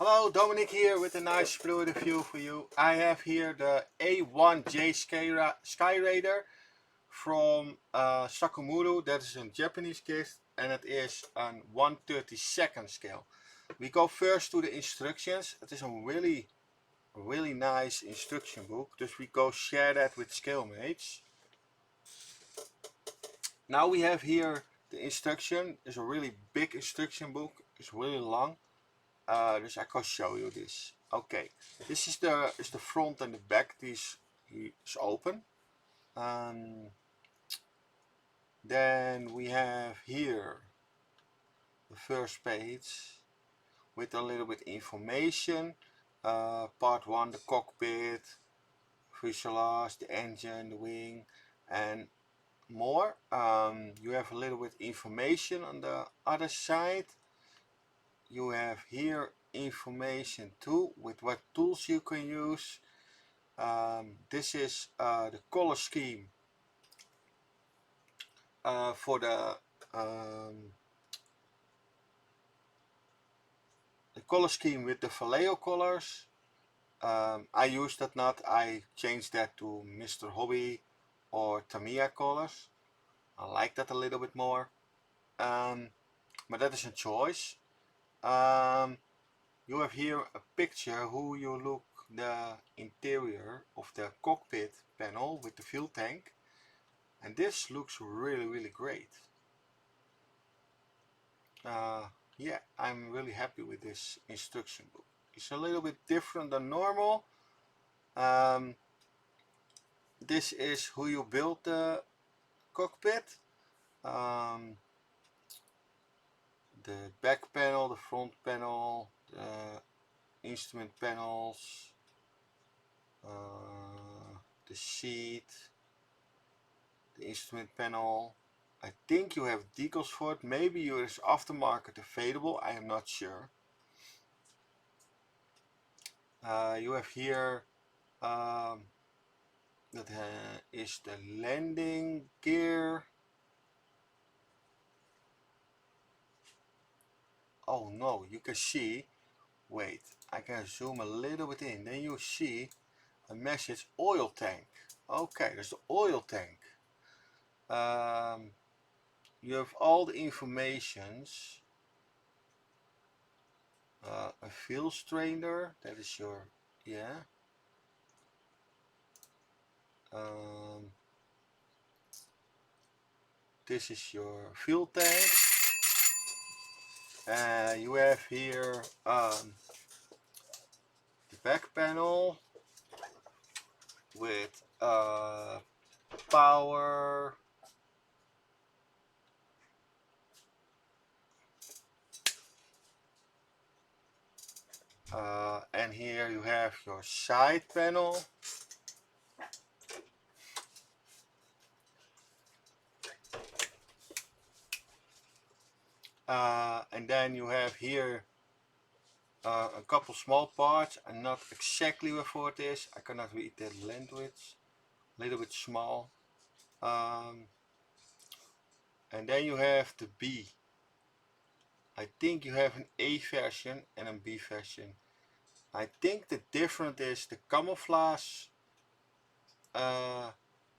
Hello, Dominic here with a nice Sprue review for you. I have here the A1J skyraider from Sakumuru. That is a Japanese kit and it is a 1/32 scale. We go first to the instructions. It is a really nice instruction book. Dus we go share that with scale mates. Now we have here the instruction. It's a really big instruction book. It's really long. Dus I can show you this. Okay, this is the front and the back. This is open. Then we have here the first page with a little bit information. Part 1, the cockpit, fuselage, the engine, the wing, and more. You have a little bit information on the other side. You have here information too with what tools you can use. This is the color scheme for the color scheme with the Vallejo colors. I use that not. I changed that to Mr. Hobby or Tamiya colors. I like that a little bit more. But that is a choice. You have here a picture how you look the interior of the cockpit panel with the fuel tank, and this looks really great. Yeah, I'm really happy with this instruction book. It's a little bit different than normal. This is how you build the cockpit. The back panel, the front panel, the instrument panels, the seat, the instrument panel. I think you have decals for it. Maybe you is aftermarket available. I am not sure. You have here that is the landing gear. Oh no, you can see. Wait, I can zoom a little bit in. Then you see a message oil tank. Okay, there's the oil tank. You have all the informations. A fuel strainer, that is your, yeah. This is your fuel tank. You have here the back panel with power, and here you have your side panel. And then you have here a couple small parts. I'm not exactly where it is. I cannot read the language. A little bit small. And then you have the B. I think you have an A version and a B version. I think the difference is the camouflage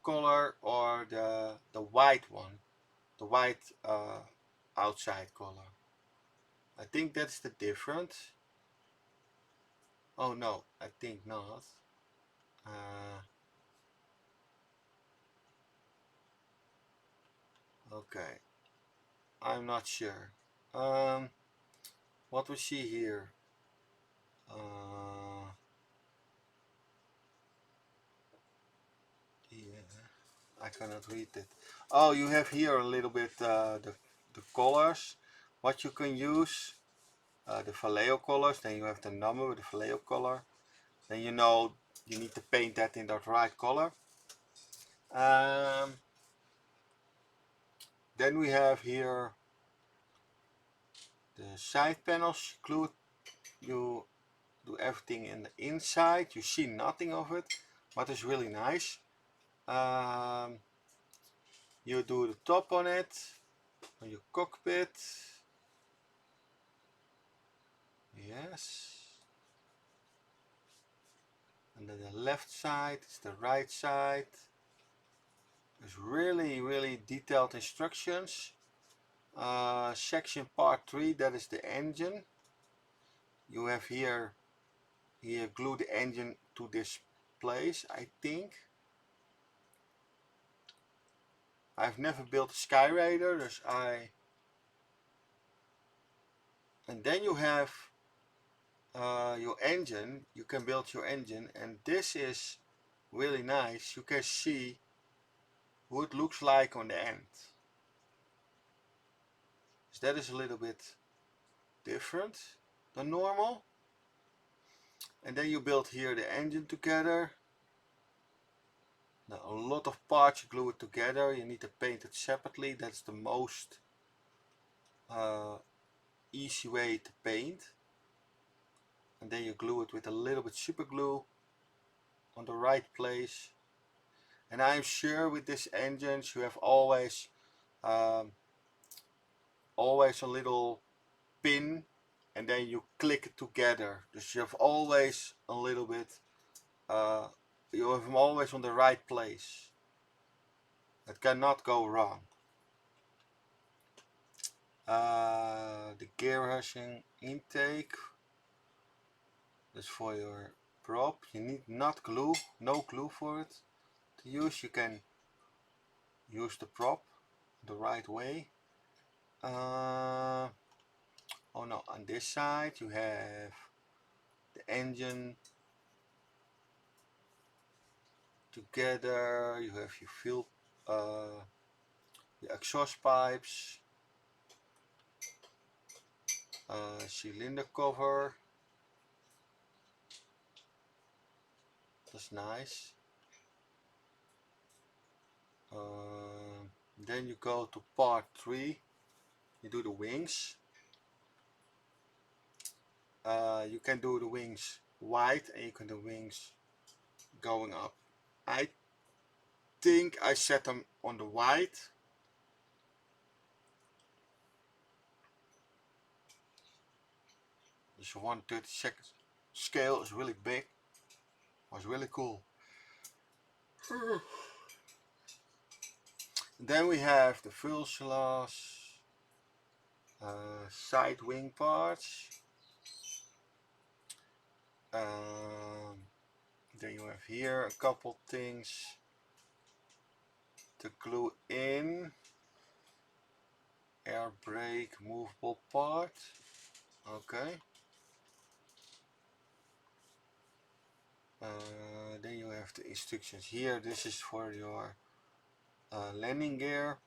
color or the white one, the white outside color. I think that's the difference. Oh no, I think not. Okay, I'm not sure. What we see here? Yeah, I cannot read it. Oh, you have here a little bit the colors, what you can use. The Vallejo colors, then you have the number with the Vallejo color. Then you know you need to paint that in the right color. Then we have here the side panels. You do everything in the inside. You see nothing of it, but it's really nice. You do the top on it, on your cockpit. Yes. and then the left side is the right side. There's really detailed instructions. Section part 3, that is the engine. You have here glue the engine to this place, I think. I've never built a skyraider, and then you have your engine. You can build your engine, and this is really nice. You can see what it looks like on the end. So that is a little bit different than normal. And then you build here the engine together. Now a lot of parts, you glue it together. You need to paint it separately. That's the most easy way to paint. And then you glue it with a little bit super glue on the right place. And I'm sure with this engines you have always a little pin, and then you click it together. So you have always a little bit, you have them always on the right place. It cannot go wrong. The gear hashing intake, that's for your prop. You need no glue for it to use. You can use the prop the right way. Oh no, on this side you have the engine together. You have your fuel, the exhaust pipes, cylinder cover. That's nice. Then you go to part 3. You do the wings. You can do the wings white, and you can do wings going up. I think I set them on the white. This 1/32 scale is really big. Was really cool. Then we have the fuselage, side wing parts. Then you have here a couple things to glue in. Air brake movable part. Okay. Then you have the instructions here. This is for your landing gear.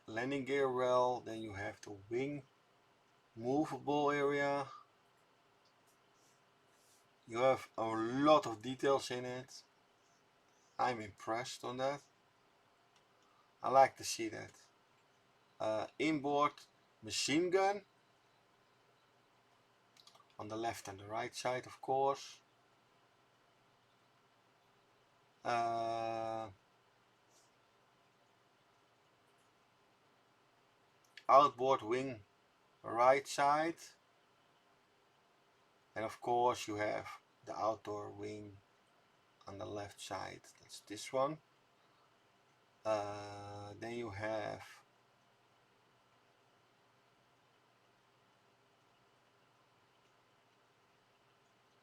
Landing gear rail. Then you have the wing movable area. You have a lot of details in it. I'm impressed on that. I like to see that. Inboard machine gun on the left and the right side, of course. Outboard wing right side, and of course you have the outdoor wing on the left side. That's this one. Then you have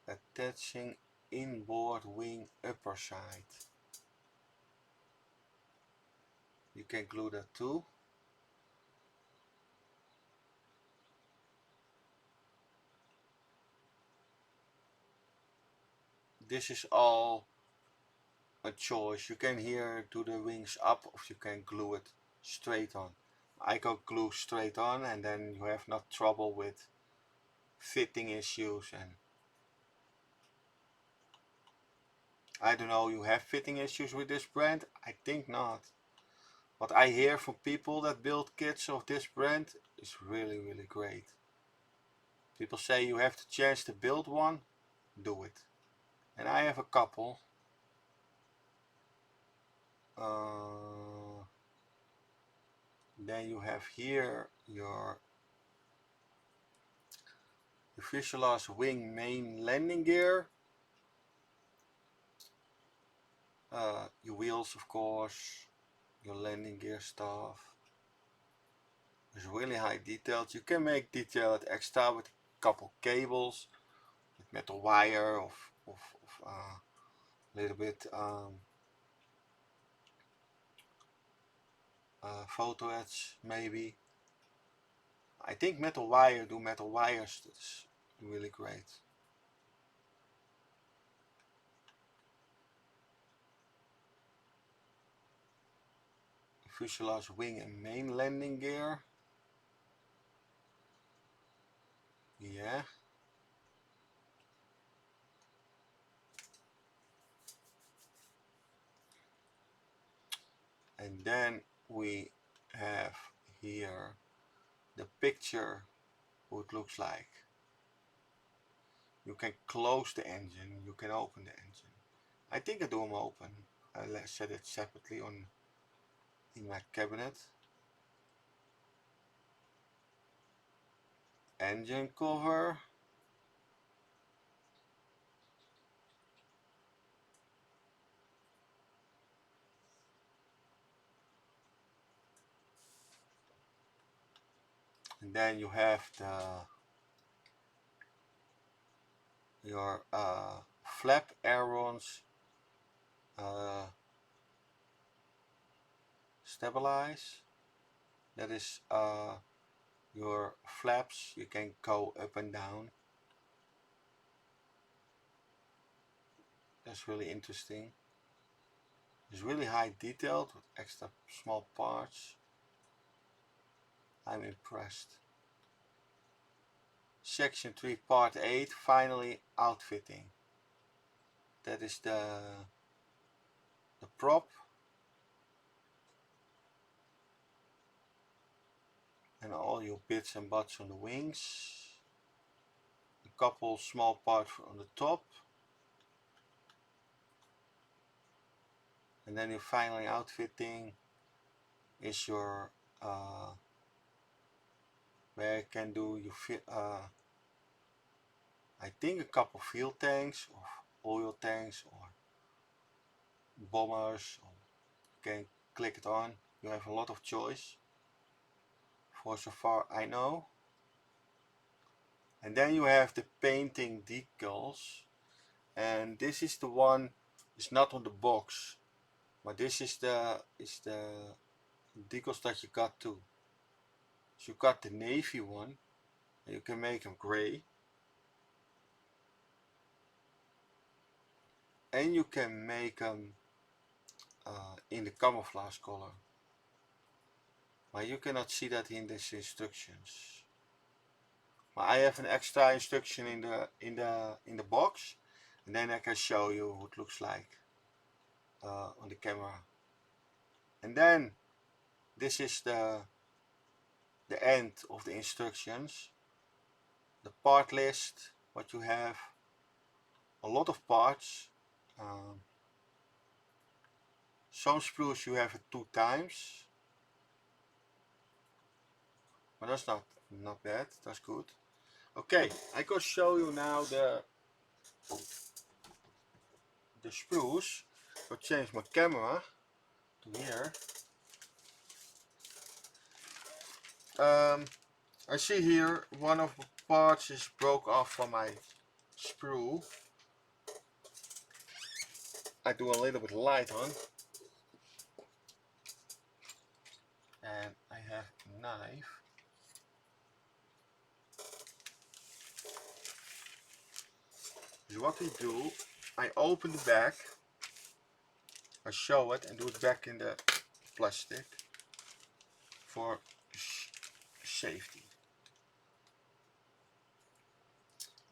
attaching inboard wing upper side. You can glue that too. This is all a choice. You can here do the wings up, or you can glue it straight on. I go glue straight on, and then you have not trouble with fitting issues. And I don't know, you have fitting issues with this brand? I think not. What I hear from people that build kits of this brand is really great. People say you have the chance to build one, do it. And I have a couple. Then you have here your the Fuselage wing main landing gear, your wheels of course, your landing gear stuff. It's really high detailed. You can make detailed extra with a couple cables, with metal wire of a little bit photo etch maybe. I think metal wire, do metal wires, that's really great. Fuselage wing and main landing gear. Yeah. And then we have here the picture, what it looks like. You can close the engine, you can open the engine. I think I do them open. I set it separately on in my cabinet. Engine cover. And then you have your flap ailerons stabilize. That is your flaps, you can go up and down. That's really interesting. It's really high detailed with extra small parts. I'm impressed. Section 3 part 8, finally outfitting. That is the prop. And all your bits and bobs on the wings. A couple small parts on the top. And then your finally outfitting is your where you can do your I think a couple fuel tanks or oil tanks or bombers. You can click it on. You have a lot of choice for so far I know. And then you have the painting decals, and this is the one, it's not on the box, but this is the decals that you got too. So you got the navy one, and you can make them gray, and you can make them in the camouflage color, but you cannot see that in these instructions. But I have an extra instruction in the box, and then I can show you what it looks like on the camera. And then this is the end of the instructions, the part list, what you have, a lot of parts. Some sprues you have it 2 times, but that's not bad, that's good. Okay, I can show you now the sprues. I'll change my camera to here. I see here one of the parts is broke off from my sprue. I do a little bit light on, and I have a knife. So what we do, I open the bag, I show it and do it back in the plastic for safety.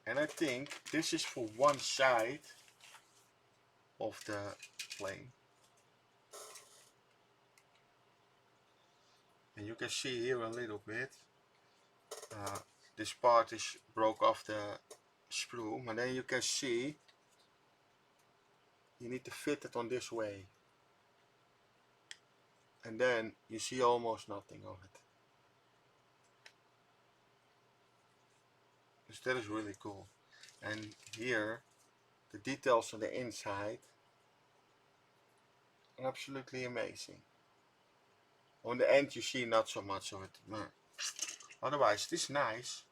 And I think this is for one side of the plane. And you can see here a little bit, this part is broke off the sprue, but then you can see you need to fit it on this way. And then you see almost nothing of it. So that is really cool. And here, the details on the inside are absolutely amazing. On the end you see not so much of it. Otherwise, it is nice.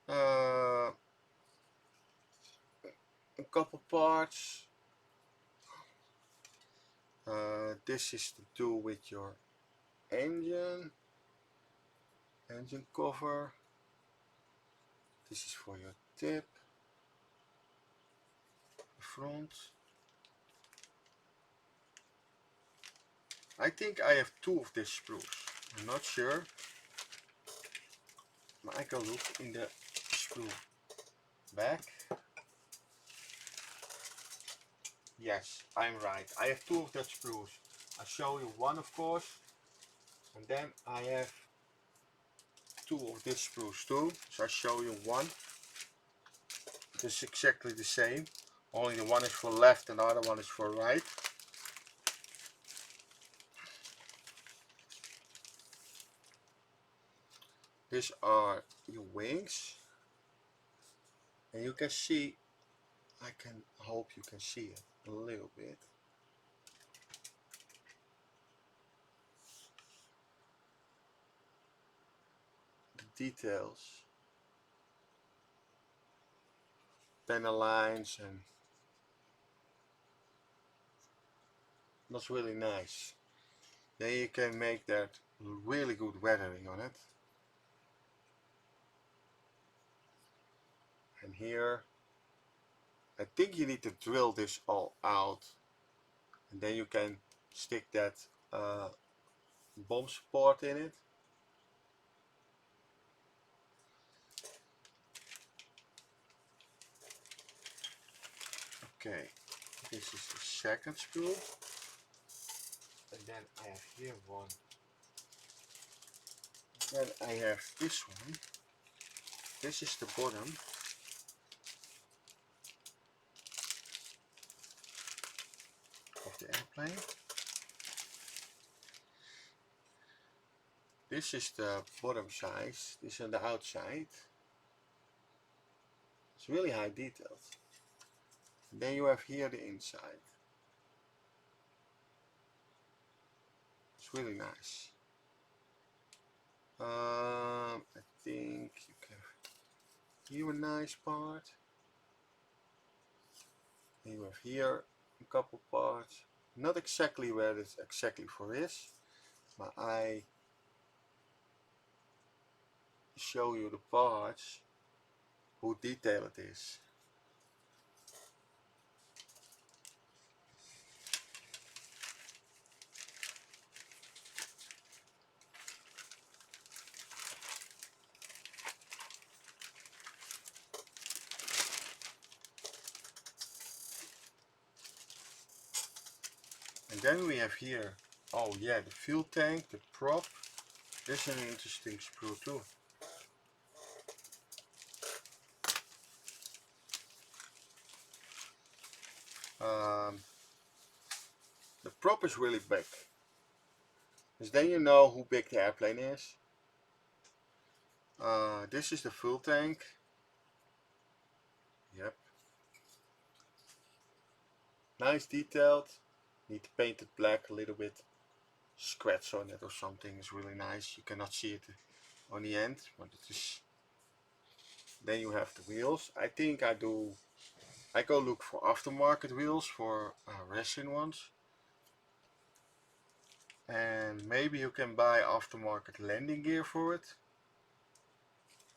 A couple parts. This is to do with your engine cover. This is for your tip, the front. I think I have 2 of these sprues. I'm not sure. But I can look in the sprue back. Yes, I'm right. I have 2 of that sprues. I'll show you one, of course, and then I have 2 of this sprues too. So I'll show you one. It's exactly the same. Only the one is for left and the other one is for right. These are your wings, and you can see. I hope you can see it a little bit. The details, panel lines, and that's really nice. Then you can make that really good weathering on it. And here, I think you need to drill this all out, and then you can stick that bomb support in it. Okay, this is the second spool, and then I have here one. Then I have this one. This is the bottom. Of the airplane. This is the bottom size. This is on the outside. It's really high detailed. And then you have here the inside. It's really nice. I think you can here a nice part. And you have here a couple parts. Not exactly where it's exactly for this, but I show you the parts, how detailed it is. And then we have here, oh yeah, the fuel tank, the prop. This is an interesting sprue too. The prop is really big. Because then you know how big the airplane is. This is the fuel tank. Yep. Nice detailed. Need to paint it black a little bit. Scratch on it or something is really nice. You cannot see it on the end, but it is. Then you have the wheels. I think I go look for aftermarket wheels for resin ones. And maybe you can buy aftermarket landing gear for it.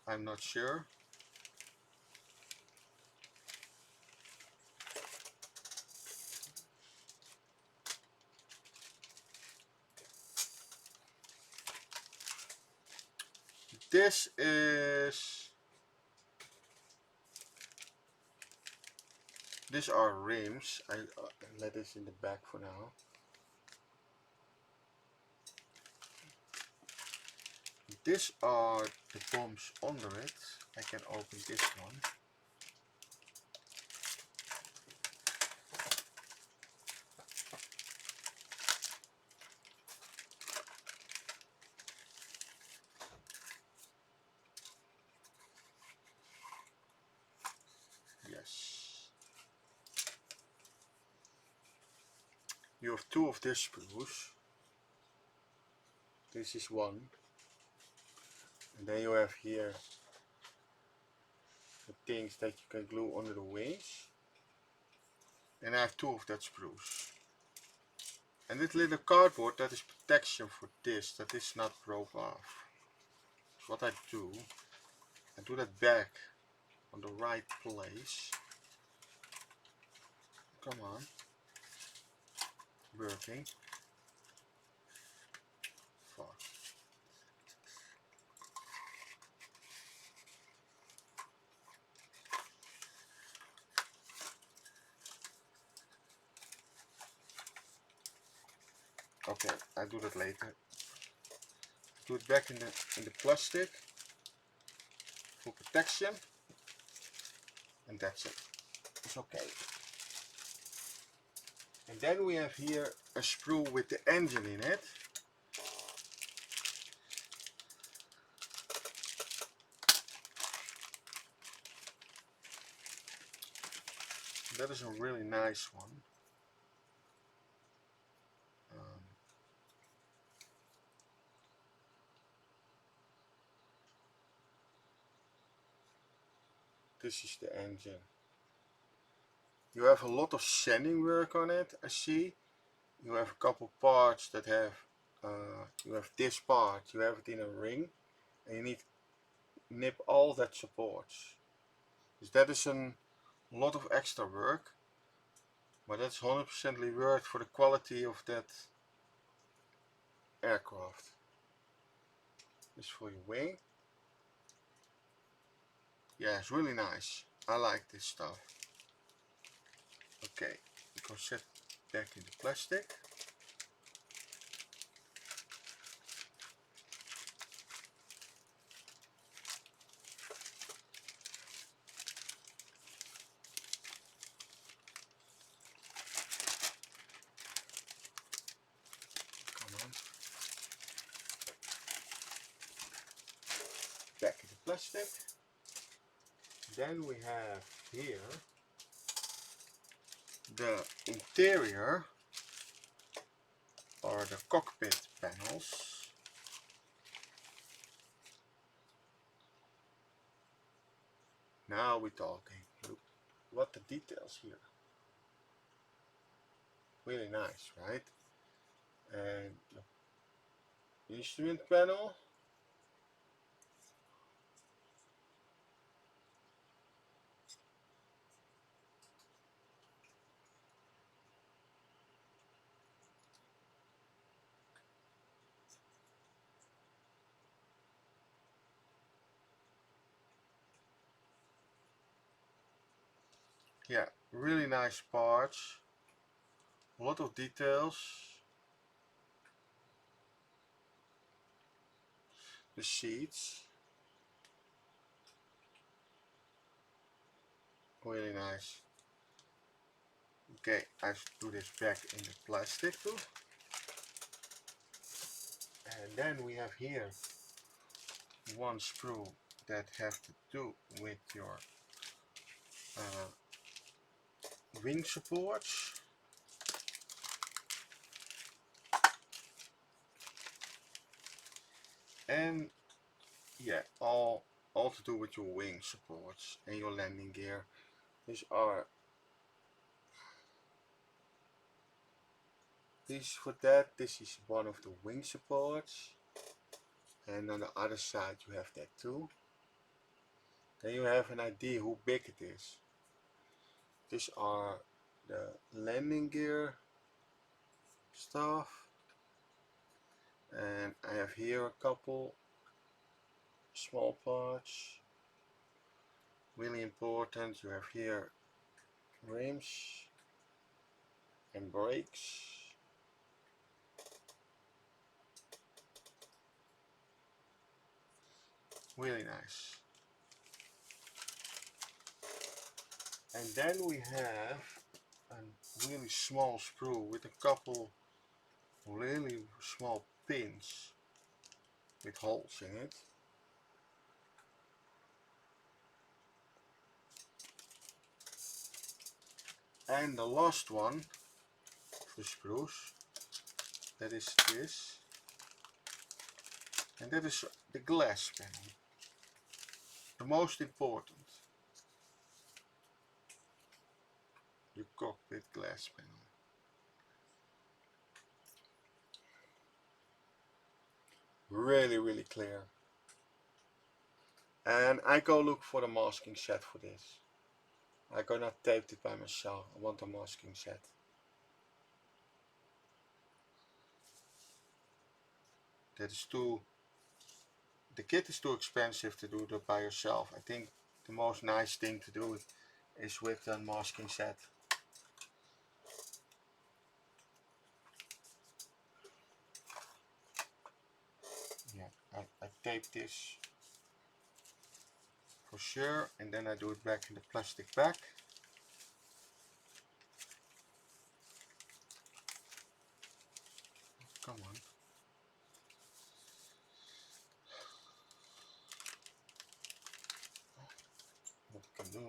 I'm not sure. These are rims. I let this in the back for now. These are the bombs under it. I can open this one. have two of these sprues. This is one. And then you have here the things that you can glue under the wings. And I have two of that sprues. And this little cardboard, that is protection for this, that is not broke off. So what I do that back on the right place. Come on. Working. Fuck. Okay, I do that later. Do it back in the plastic for protection, and that's it. It's okay. And then we have here a sprue with the engine in it. That is a really nice one. This is the engine. You have a lot of sanding work on it, I see. You have a couple parts that have, you have this part, you have it in a ring, and you need to nip all that supports. So that is a lot of extra work, but that's 100% worth for the quality of that aircraft. This for your wing. Yeah, it's really nice. I like this stuff. Okay, you can set back in the plastic. Come on. Back in the plastic. Then we have here the interior or the cockpit panels. Now we're talking. Look what the details here. Really nice, right? And the instrument panel. Yeah, really nice parts. A lot of details. The seats. Really nice. Okay, I should do this back in the plastic too. And then we have here one sprue that have to do with your wing supports. And yeah, all to do with your wing supports and your landing gear. These are for that. This is one of the wing supports, and on the other side you have that too. Then you have an idea how big it is. These are the landing gear stuff, and I have here a couple small parts. Really important. You have here rims and brakes. Really nice. And then we have a really small sprue with a couple really small pins with holes in it. And the last one the sprues. That is this. And that is the glass panel. The most important. The cockpit glass panel. Really clear. And I go look for the masking set for this. I gonna tape it by myself. I want a masking set. That is too, the kit is too expensive to do that by yourself. I think the most nice thing to do is with a masking set. Yeah, I tape this for sure, and then I do it back in the plastic bag. Come on. What I can do.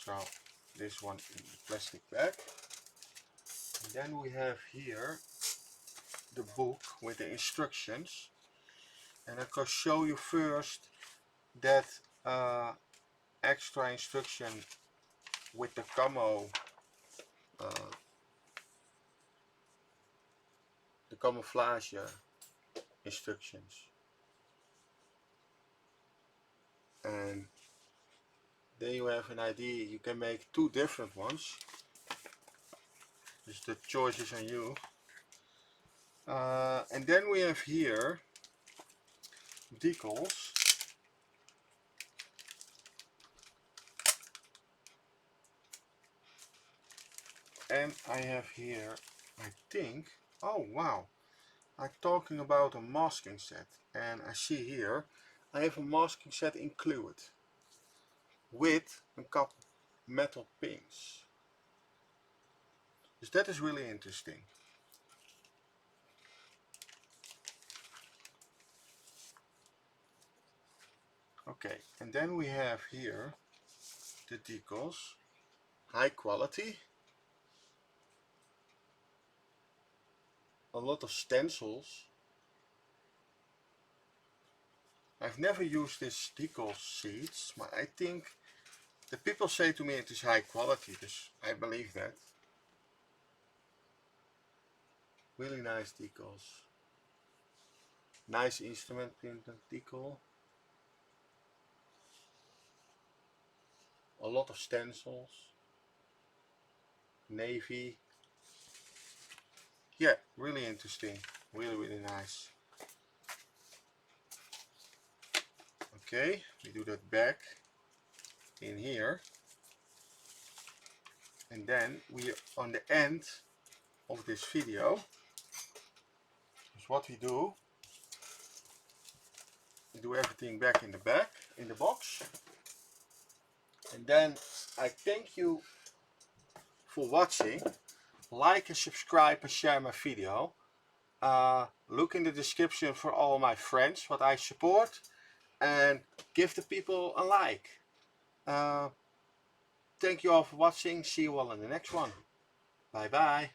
So this one in the plastic bag. And then we have here the book with the instructions. And I can show you first that extra instruction with the the camouflage instructions. And there you have an idea. You can make two different ones. Just the choice is on you. And then we have here decals. And I have here, I think, oh wow, I'm talking about a masking set. And I see here, I have a masking set included with a couple metal pins. So that is really interesting. Okay, and then we have here the decals, high quality, a lot of stencils. I've never used this decal sheets, but I think the people say to me it is high quality, so I believe that. Really nice decals. Nice instrument printed decal. A lot of stencils. Navy. Yeah, really interesting. Really nice. Okay, we do that back in here. And then we are on the end of this video. Is what we do. We do everything back in the back, in the box. And then I thank you for watching. Like and subscribe and share my video. Look in the description for all my friends, what I support. And give the people a like. Thank you all for watching. See you all in the next one. Bye bye.